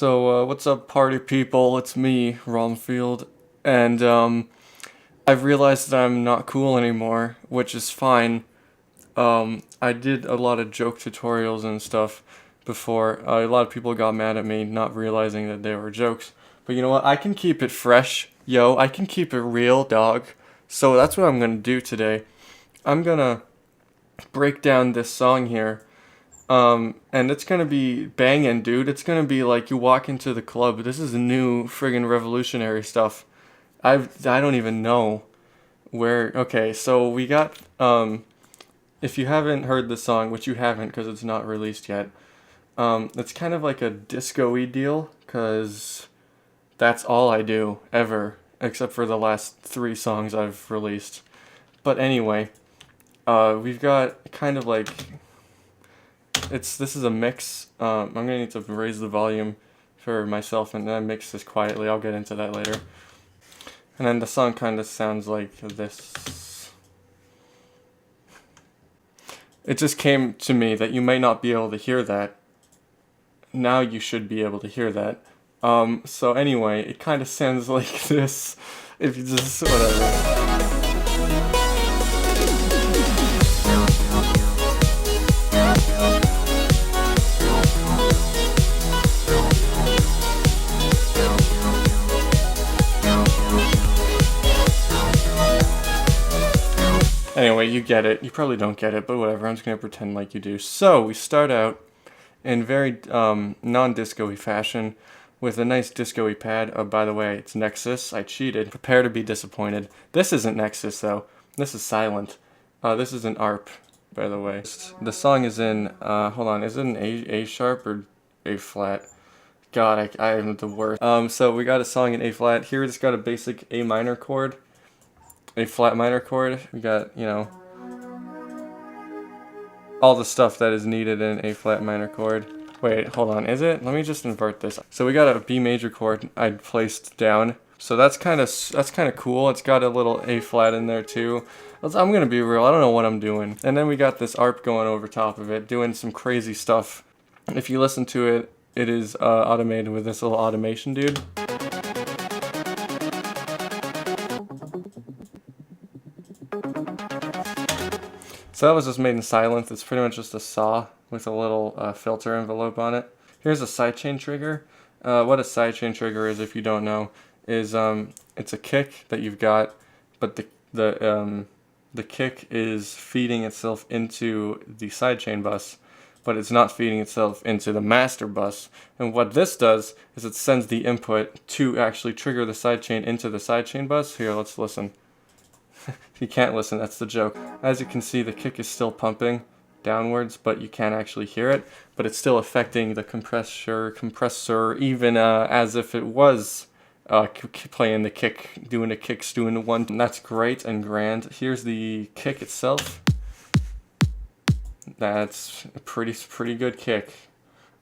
So, what's up, party people? It's me, Romfield, and I've realized that I'm not cool anymore, which is fine. I did a lot of joke tutorials and stuff before. A lot of people got mad at me, not realizing that they were jokes. But you know what? I can keep it fresh, yo. I can keep it real, dog. So that's what I'm gonna do today. I'm gonna break down this song here. And it's gonna be banging, dude. It's gonna be like you walk into the club. This is new friggin' revolutionary stuff. I don't even know where. Okay, so we got if you haven't heard the song, which you haven't because it's not released yet, it's kind of like a disco-y deal because that's all I do ever, except for the last 3 songs I've released. But anyway, we've got kind of like. This is a mix. I'm gonna need to raise the volume for myself and then mix this quietly. I'll get into that later. And then the song kind of sounds like this. It just came to me that you might not be able to hear that. Now you should be able to hear that. So anyway, it kind of sounds like this. If you just whatever. Anyway, you get it. You probably don't get it, but whatever. I'm just going to pretend like you do. So, we start out in very non-disco-y fashion with a nice disco-y pad. Oh, by the way, it's Nexus. I cheated. Prepare to be disappointed. This isn't Nexus, though. This is Silent. This is an ARP, by the way. The song is in, hold on, is it an A sharp or A flat? God, I am the worst. So we got a song in A flat. Here it's got a basic A minor chord. A flat minor chord. We got, you know, all the stuff that is needed in a flat minor chord. Wait, hold on, is it? Let me just invert this. So we got a B major chord I placed down. So that's kind of cool. It's got a little A flat in there too. I'm gonna be real, I don't know what I'm doing. And then we got this ARP going over top of it, doing some crazy stuff. If you listen to it, it is automated with this little automation dude. So that was just made in Silent. It's pretty much just a saw with a little filter envelope on it. Here's a sidechain trigger. What a sidechain trigger is, if you don't know, is it's a kick that you've got, but the kick is feeding itself into the sidechain bus, but it's not feeding itself into the master bus. And what this does is it sends the input to actually trigger the sidechain into the sidechain bus. Here, let's listen. If you can't listen, that's the joke. As you can see, the kick is still pumping downwards, but you can't actually hear it. But it's still affecting the compressor, even as if it was playing the kick, doing a kick, doing a one. And that's great and grand. Here's the kick itself. That's a pretty good kick.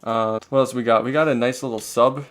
What else we got? We got a nice little sub.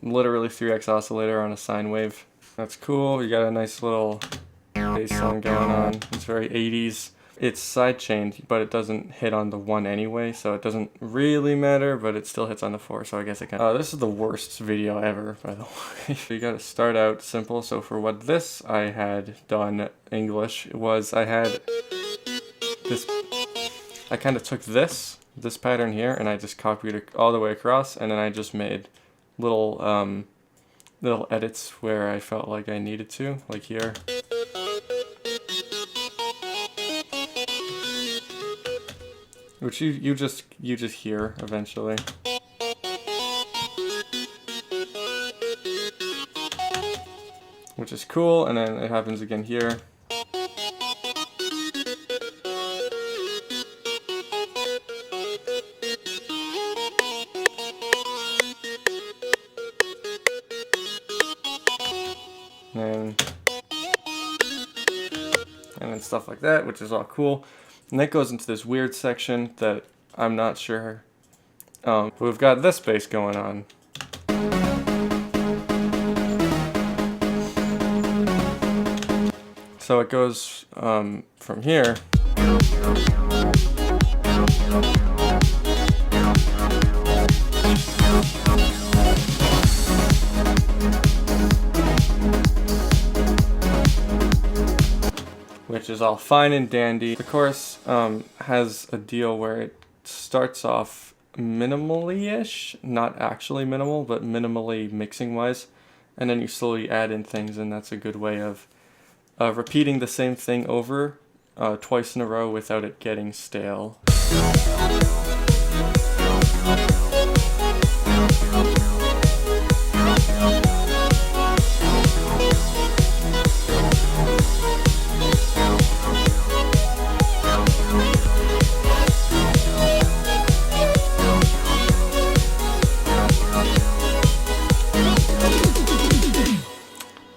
Literally 3x oscillator on a sine wave. That's cool. You got a nice little bass line going on. It's very 80s. It's sidechained, but it doesn't hit on the 1 anyway, so it doesn't really matter, but it still hits on the 4, so I guess it can. This is the worst video ever, by the way. You gotta start out simple. So for what this I had done English was I had this. I kind of took this pattern here, and I just copied it all the way across, and then I just made little edits where I felt like I needed to, like here. Which you just hear eventually. Which is cool, and then it happens again here. And then stuff like that, which is all cool. And that goes into this weird section that I'm not sure. But we've got this bass going on. So it goes from here. which is all fine and dandy. The chorus has a deal where it starts off minimally-ish, not actually minimal, but minimally mixing-wise, and then you slowly add in things, and that's a good way of repeating the same thing over twice in a row without it getting stale.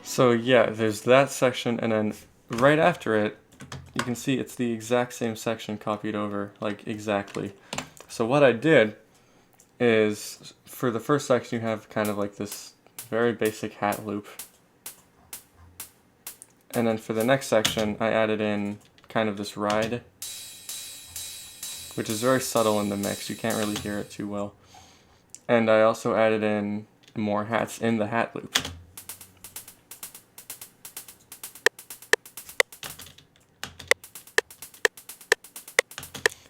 So yeah, there's that section, and then right after it, you can see it's the exact same section copied over, like exactly. So what I did is, for the first section you have kind of like this very basic hat loop. And then for the next section, I added in kind of this ride, which is very subtle in the mix. You can't really hear it too well. And I also added in more hats in the hat loop.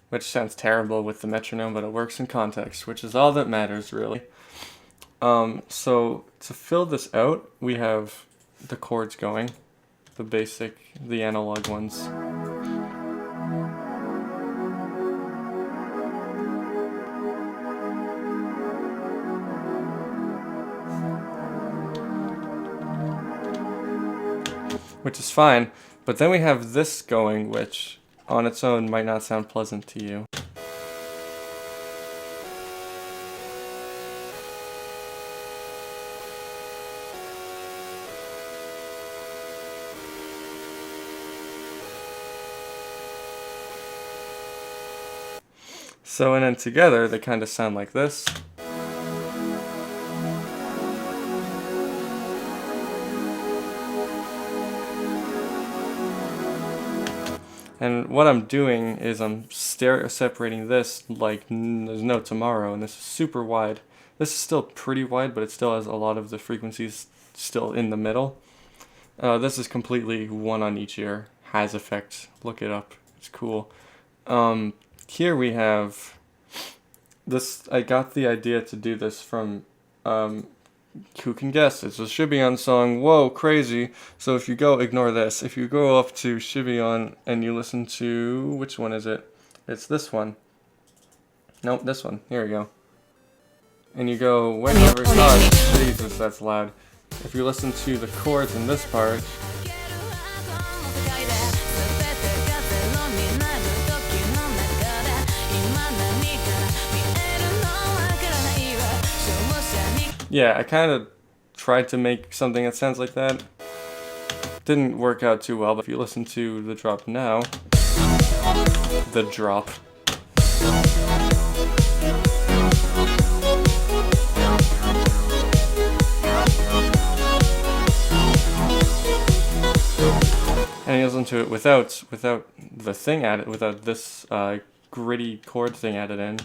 Which sounds terrible with the metronome, but it works in context, which is all that matters, really. So to fill this out, we have the chords going, the basic, the analog ones. Which is fine, but then we have this going, which on its own might not sound pleasant to you. So, and then together they kind of sound like this. And what I'm doing is I'm stereo separating this like there's no tomorrow, and this is super wide. This is still pretty wide, but it still has a lot of the frequencies still in the middle. This is completely one on each ear. Has effect. Look it up. It's cool. Here we have this. I got the idea to do this from who can guess? It's a Shibayon song. Whoa, crazy. So if you go, ignore this. If you go up to Shibayon and you listen to, which one is it? It's this one. Nope, this one. Here we go. And you go, whenever, God, Jesus, that's loud. If you listen to the chords in this part, yeah, I kind of tried to make something that sounds like that. Didn't work out too well, but if you listen to the drop now, the drop. And you listen to it without the thing added, without this gritty chord thing added in.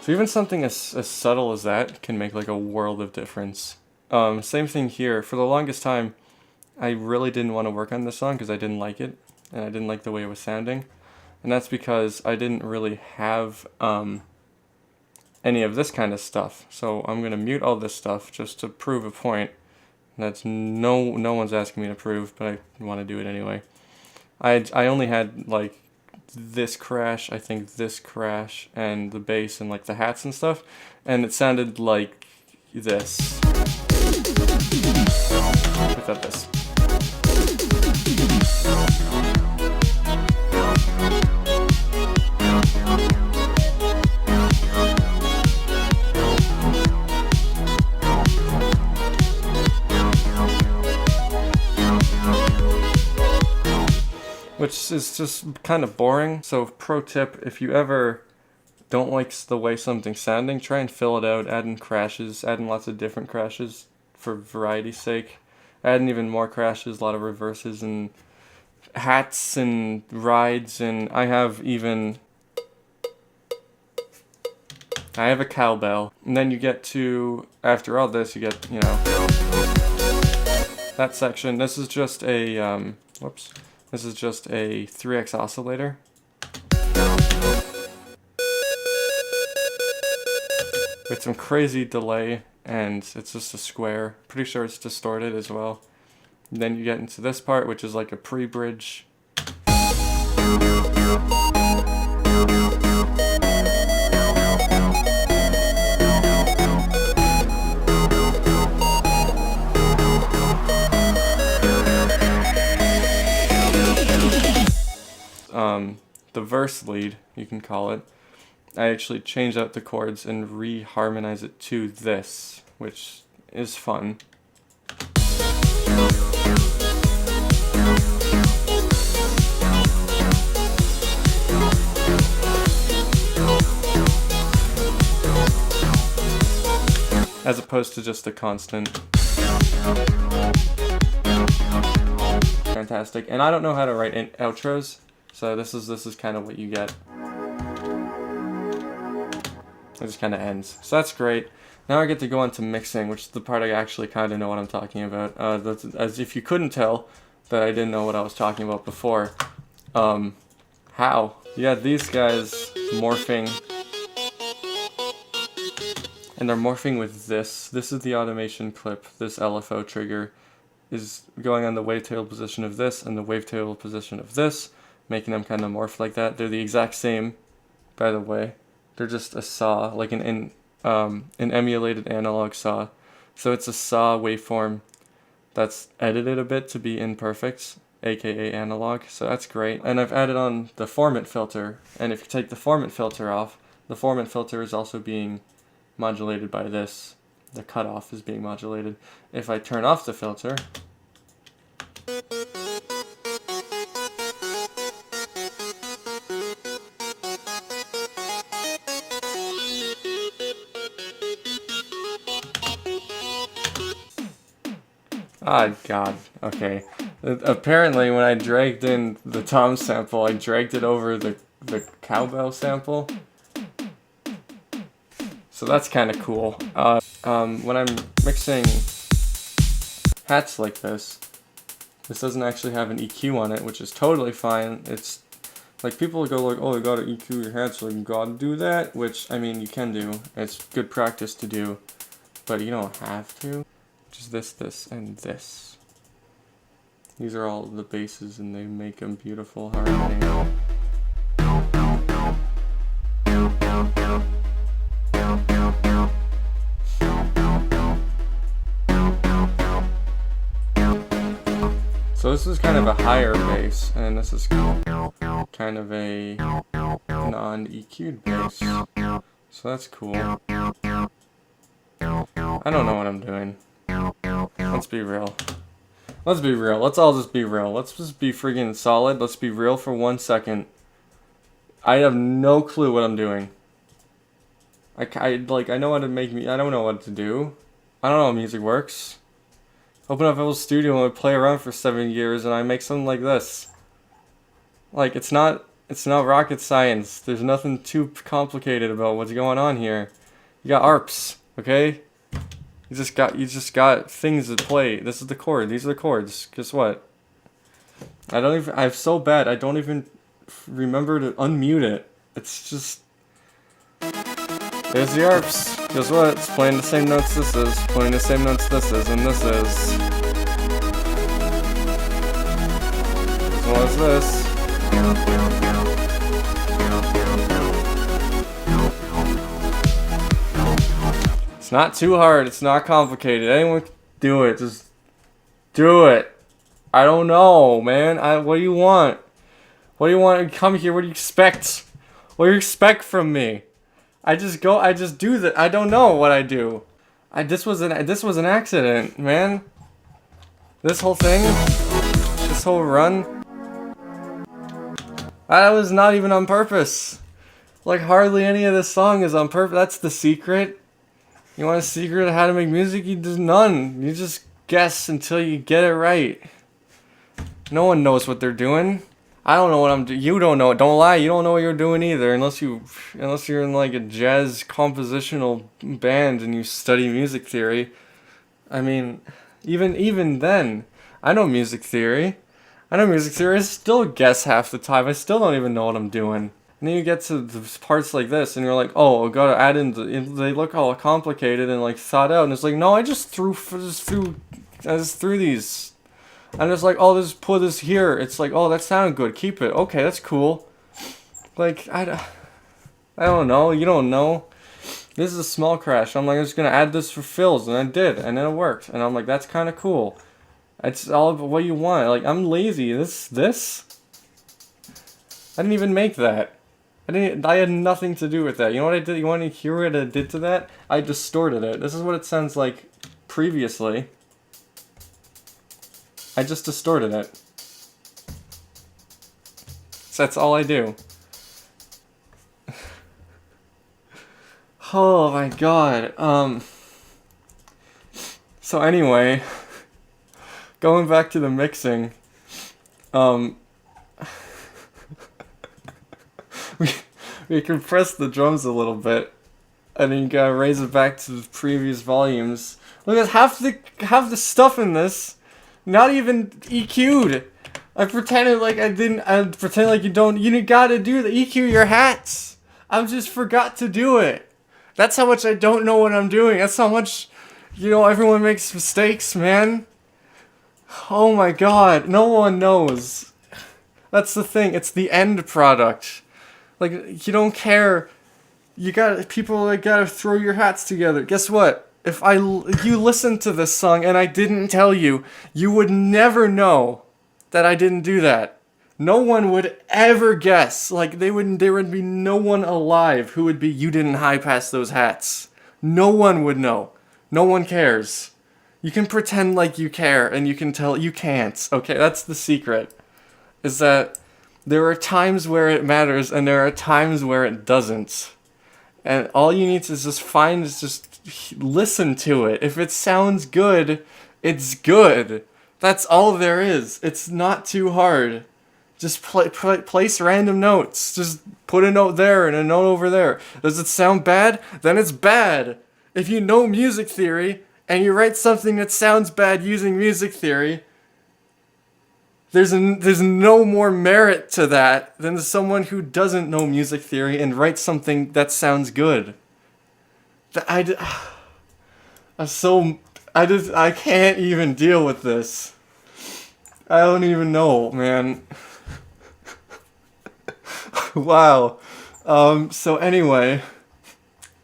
So even something as subtle as that can make like a world of difference. Same thing here. For the longest time, I really didn't want to work on this song because I didn't like it, and I didn't like the way it was sounding. And that's because I didn't really have any of this kind of stuff. So I'm going to mute all this stuff just to prove a point. That's no one's asking me to prove, but I want to do it anyway. I only had like this crash, I think this crash, and the bass and like the hats and stuff, and it sounded like this without this. Which is just kind of boring. So pro tip, if you ever don't like the way something's sounding, try and fill it out, add in crashes, add in lots of different crashes for variety's sake. Add in even more crashes, a lot of reverses and hats and rides, and I have even I have a cowbell. And then you get to, after all this, you get, you know, that section. This is just a, whoops. This is just a 3x oscillator. With some crazy delay, and it's just a square. Pretty sure it's distorted as well. And then you get into this part, which is like a pre-bridge. The verse lead, you can call it. I actually change out the chords and re-harmonize it to this, which is fun. As opposed to just a constant. Fantastic. And I don't know how to write outros, so this is kind of what you get. It just kind of ends. So that's great. Now I get to go on to mixing, which is the part I actually kind of know what I'm talking about. As if you couldn't tell that I didn't know what I was talking about before. How? Yeah, these guys morphing. And they're morphing with this. This is the automation clip. This LFO trigger is going on the wavetable position of this and the wavetable position of this, making them kind of morph like that. They're the exact same, by the way. They're just a saw, like an emulated analog saw. So it's a saw waveform that's edited a bit to be imperfect, aka analog. So that's great. And I've added on the formant filter. And if you take the formant filter off, the formant filter is also being modulated by this. The cutoff is being modulated. If I turn off the filter, ah, God, okay. Apparently when I dragged in the tom sample, I dragged it over the cowbell sample. So that's kind of cool. When I'm mixing hats like this doesn't actually have an EQ on it, which is totally fine. It's like people go like, oh, you gotta EQ your hats, so you gotta do that, which, I mean, you can do. It's good practice to do, but you don't have to. Just this, and this. These are all the basses, and they make a beautiful harmony. So this is kind of a higher bass, and this is kind of a non-EQ'd bass. So that's cool. I don't know what I'm doing. Let's be real. Let's be real. Let's all just be real. Let's just be friggin' solid. Let's be real for 1 second. I have no clue what I'm doing. I know how to make me. I don't know what to do. I don't know how music works. Open up a little studio and I play around for 7 years and I make something like this. Like, it's not rocket science. There's nothing too complicated about what's going on here. You got ARPs, okay? You just got things to play. This is the chord. These are the chords. Guess what? I'm so bad. I don't even remember to unmute it. It's just. There's the ARPs. Guess what? It's playing the same notes this is, playing the same notes this is, and this is. As well as this. It's not too hard, it's not complicated. Anyone can do it, just do it. I don't know, man. What do you want? What do you want to come here? What do you expect? What do you expect from me? I just do that. I don't know what I do. This was an accident, man. This whole thing, this whole run, that was not even on purpose. Like, hardly any of this song is on purpose. That's the secret. You want a secret of how to make music? There's none. You just guess until you get it right. No one knows what they're doing. I don't know what I'm doing. You don't know. Don't lie. You don't know what you're doing either, unless you're in like a jazz compositional band and you study music theory. I mean, even then, I know music theory. I know music theory. I still guess half the time. I still don't even know what I'm doing. And then you get to the parts like this, and you're like, oh, I gotta add in. They look all complicated and like thought out, and it's like, no, I just threw these. I'm just like, oh, just put this here. It's like, oh, that sounded good. Keep it. Okay, that's cool. Like, I don't know. You don't know. This is a small crash. I'm like, I'm just gonna add this for fills, and I did, and then it worked. And I'm like, that's kind of cool. It's all about what you want. Like, I'm lazy. This. I didn't even make that. I had nothing to do with that. You know what I did? You want to hear what I did to that? I distorted it. This is what it sounds like previously. I just distorted it. So that's all I do. Oh my god. So anyway, going back to the mixing, um, we compressed the drums a little bit, and then you gotta raise it back to the previous volumes. Look at half the stuff in this, not even EQ'd. I pretended like I didn't. I pretend like you don't. You gotta do the EQ your hats. I just forgot to do it. That's how much I don't know what I'm doing. That's how much, everyone makes mistakes, man. Oh my god, no one knows. That's the thing. It's the end product. Like, you don't care. People like gotta throw your hats together. Guess what? If you listened to this song and I didn't tell you, you would never know that I didn't do that. No one would ever guess. Like, there would be no one alive who would be, you didn't high pass those hats. No one would know. No one cares. You can pretend like you care and you can tell you can't. Okay, that's the secret. Is that there are times where it matters and there are times where it doesn't. And all you need to just listen to it. If it sounds good, it's good. That's all there is. It's not too hard. Just place random notes. Just put a note there and a note over there. Does it sound bad? Then it's bad. If you know music theory and you write something that sounds bad using music theory, there's no more merit to that than someone who doesn't know music theory and writes something that sounds good. I can't even deal with this. I don't even know, man. Wow. So anyway,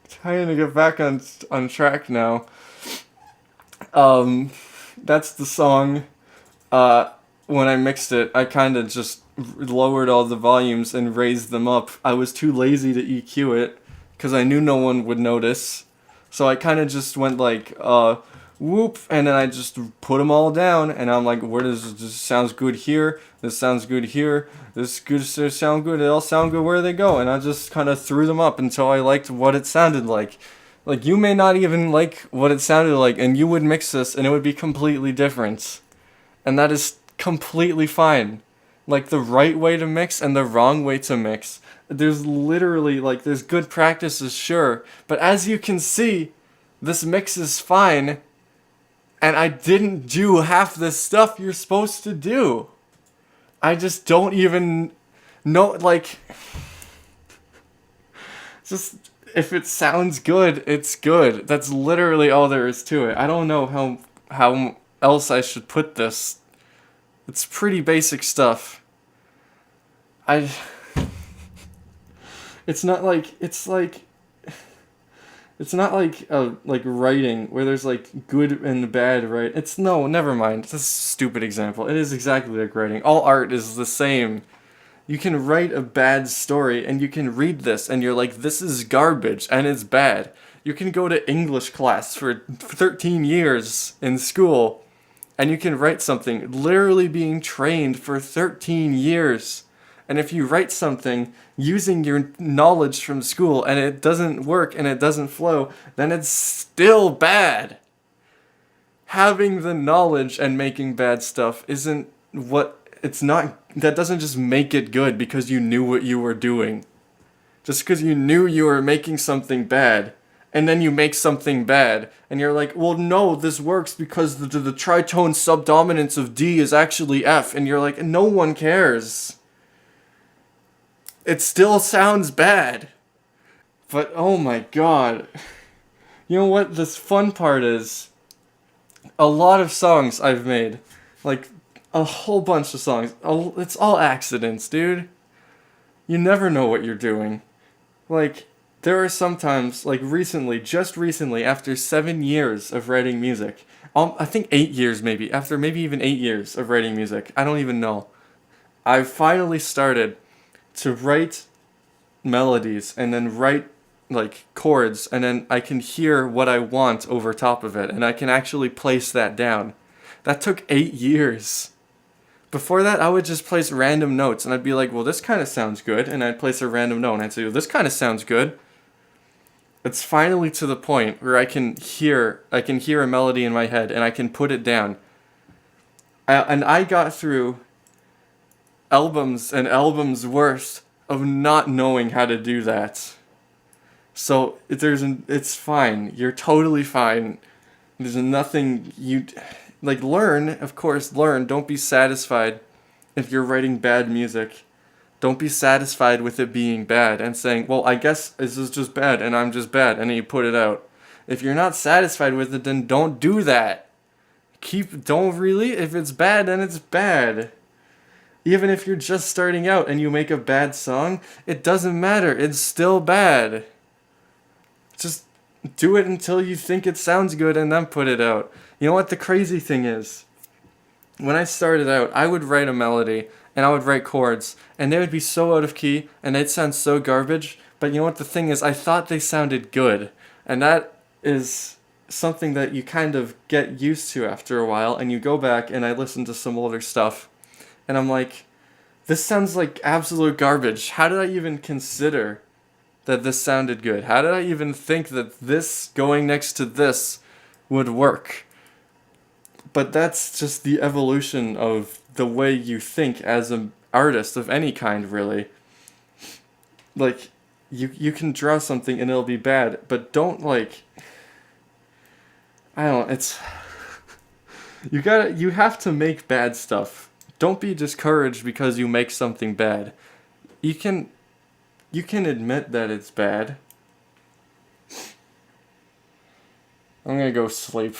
trying to get back on track now. That's the song. When I mixed it, I kind of just lowered all the volumes and raised them up. I was too lazy to EQ it because I knew no one would notice. So I kind of just went like, whoop, and then I just put them all down, and I'm like, where does this sounds good here? This sounds good here. This sound good. They all sound good. Where they go? And I just kind of threw them up until I liked what it sounded like. Like, you may not even like what it sounded like, and you would mix this, and it would be completely different. And that is completely fine. Like, the right way to mix and the wrong way to mix. There's literally, there's good practices, sure. But as you can see, this mix is fine. And I didn't do half the stuff you're supposed to do. I just don't even know, just, if it sounds good, it's good. That's literally all there is to it. I don't know how else I should put this. It's pretty basic stuff. It's not like writing where there's good and bad, right? Never mind. It's a stupid example. It is exactly like writing. All art is the same. You can write a bad story and you can read this and you're like, this is garbage and it's bad. You can go to English class for 13 years in school and you can write something, literally being trained for 13 years. And if you write something using your knowledge from school and it doesn't work and it doesn't flow, then it's still bad. Having the knowledge and making bad stuff isn't what it's not, that doesn't just make it good because you knew what you were doing. Just because you knew you were making something bad, and then you make something bad, and you're like, well, no, this works because the tritone subdominance of D is actually F, and you're like, no one cares. It still sounds bad. But oh my god. You know what this fun part is? A lot of songs I've made, like a whole bunch of songs, it's all accidents, dude. You never know what you're doing. Like, there are sometimes, like just recently, after 7 years of writing music, I think 8 years maybe, after maybe even 8 years of writing music, I don't even know, I finally started to write melodies and then write like chords, and then I can hear what I want over top of it, and I can actually place that down. That took 8 years. Before that, I would just place random notes, and I'd be like, well, this kind of sounds good, and I'd place a random note, and I'd say, well, this kind of sounds good. It's finally to the point where I can hear a melody in my head, and I can put it down. And I got through albums and albums worth of not knowing how to do that. So it's fine. You're totally fine. There's nothing you... Like, learn, of course, learn. Don't be satisfied if you're writing bad music. Don't be satisfied with it being bad and saying, well, I guess this is just bad and I'm just bad, and then you put it out. If you're not satisfied with it, then don't do that. If it's bad, then it's bad. Even if you're just starting out and you make a bad song, it doesn't matter. It's still bad. Just do it until you think it sounds good and then put it out. You know what the crazy thing is? When I started out, I would write a melody and I would write chords, and they would be so out of key and they'd sound so garbage. But you know what the thing is? I thought they sounded good. And that is something that you kind of get used to after a while, and you go back and I listen to some older stuff and I'm like, this sounds like absolute garbage. How did I even consider that this sounded good? How did I even think that this going next to this would work? But that's just the evolution of the way you think as an artist of any kind, really. Like, you can draw something and it'll be bad, but don't, like... I don't know, it's... You have to make bad stuff. Don't be discouraged because you make something bad. You can admit that it's bad. I'm gonna go sleep.